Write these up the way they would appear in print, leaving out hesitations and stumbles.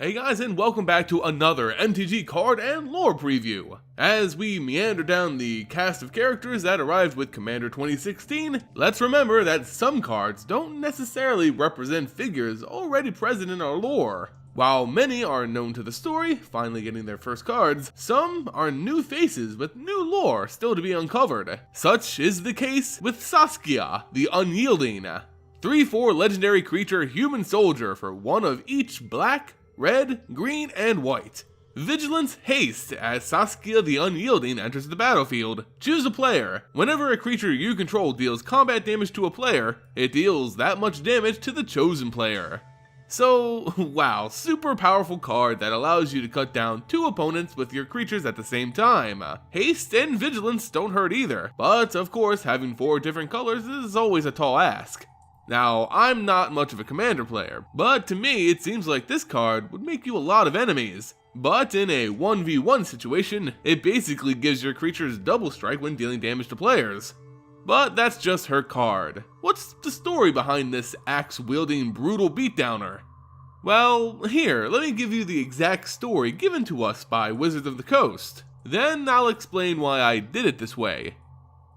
Hey guys, and welcome back to another MTG card and lore preview. As we meander down the cast of characters that arrived with Commander 2016, let's remember that some cards don't necessarily represent figures already present in our lore. While many are known to the story, finally getting their first cards, some are new faces with new lore still to be uncovered. Such is the case with Saskia, the Unyielding. 3/4 legendary creature human soldier for one of each black, red, green, and white. Vigilance Haste as Saskia the Unyielding enters the battlefield. Choose a player. Whenever a creature you control deals combat damage to a player, it deals that much damage to the chosen player. So, wow, super powerful card that allows you to cut down 2 opponents with your creatures at the same time. Haste and Vigilance don't hurt either, but of course having 4 different colors is always a tall ask. Now, I'm not much of a commander player, but to me it seems like this card would make you a lot of enemies. But in a 1v1 situation, it basically gives your creatures double strike when dealing damage to players. But that's just her card. What's the story behind this axe-wielding brutal beatdowner? Well, here, let me give you the exact story given to us by Wizards of the Coast. Then I'll explain why I did it this way.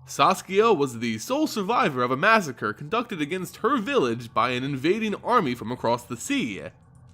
Saskia was the sole survivor of a massacre conducted against her village by an invading army from across the sea.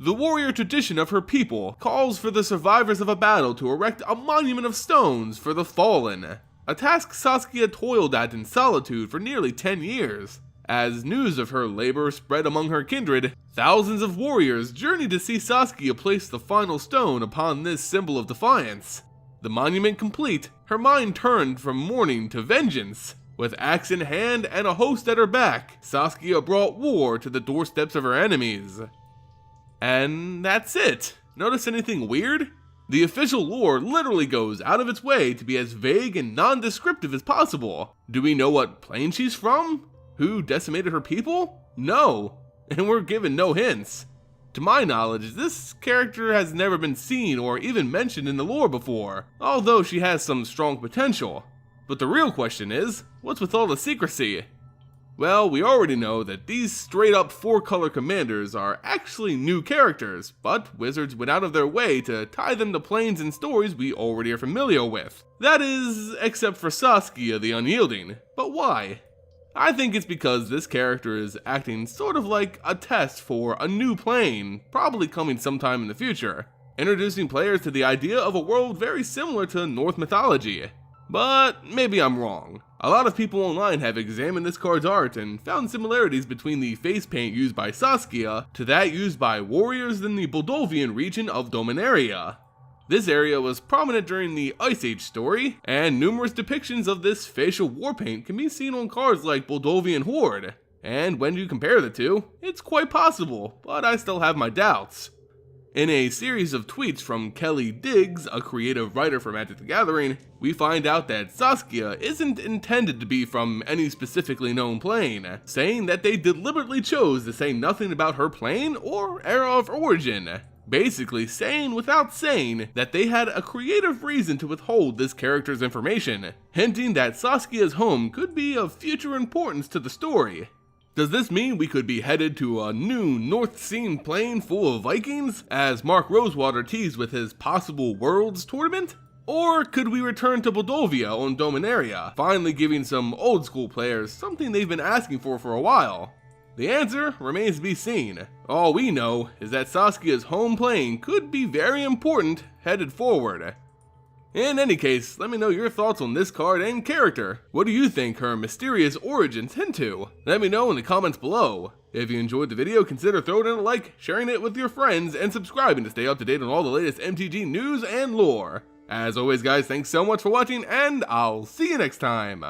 The warrior tradition of her people calls for the survivors of a battle to erect a monument of stones for the fallen, a task Saskia toiled at in solitude for nearly 10 years. As news of her labor spread among her kindred, thousands of warriors journeyed to see Saskia place the final stone upon this symbol of defiance. The monument complete, her mind turned from mourning to vengeance. With axe in hand and a host at her back, Saskia brought war to the doorsteps of her enemies. And that's it. Notice anything weird? The official lore literally goes out of its way to be as vague and non-descriptive as possible. Do we know what plane she's from? Who decimated her people? No, and we're given no hints. To my knowledge, this character has never been seen or even mentioned in the lore before, although she has some strong potential. But the real question is, what's with all the secrecy? Well, we already know that these straight up 4-color commanders are actually new characters, but Wizards went out of their way to tie them to planes and stories we already are familiar with. That is, except for Saskia the Unyielding. But why? I think it's because this character is acting sort of like a test for a new plane, probably coming sometime in the future, introducing players to the idea of a world very similar to Norse mythology. But maybe I'm wrong. A lot of people online have examined this card's art and found similarities between the face paint used by Saskia to that used by warriors in the Moldovan region of Dominaria. This area was prominent during the Ice Age story, and numerous depictions of this facial war paint can be seen on cards like Moldovan Horde. And when you compare the two, it's quite possible, but I still have my doubts. In a series of tweets from Kelly Diggs, a creative writer for Magic the Gathering, we find out that Saskia isn't intended to be from any specifically known plane, saying that they deliberately chose to say nothing about her plane or era of origin. Basically saying without saying that they had a creative reason to withhold this character's information, hinting that Saskia's home could be of future importance to the story. Does this mean we could be headed to a new North Sea plane full of Vikings, as Mark Rosewater teased with his possible Worlds tournament? Or could we return to Moldovia on Dominaria, finally giving some old school players something they've been asking for a while? The answer remains to be seen. All we know is that Saskia's home plane could be very important headed forward. In any case, let me know your thoughts on this card and character. What do you think her mysterious origins hint to? Let me know in the comments below. If you enjoyed the video, consider throwing in a like, sharing it with your friends, and subscribing to stay up to date on all the latest MTG news and lore. As always guys, thanks so much for watching, and I'll see you next time.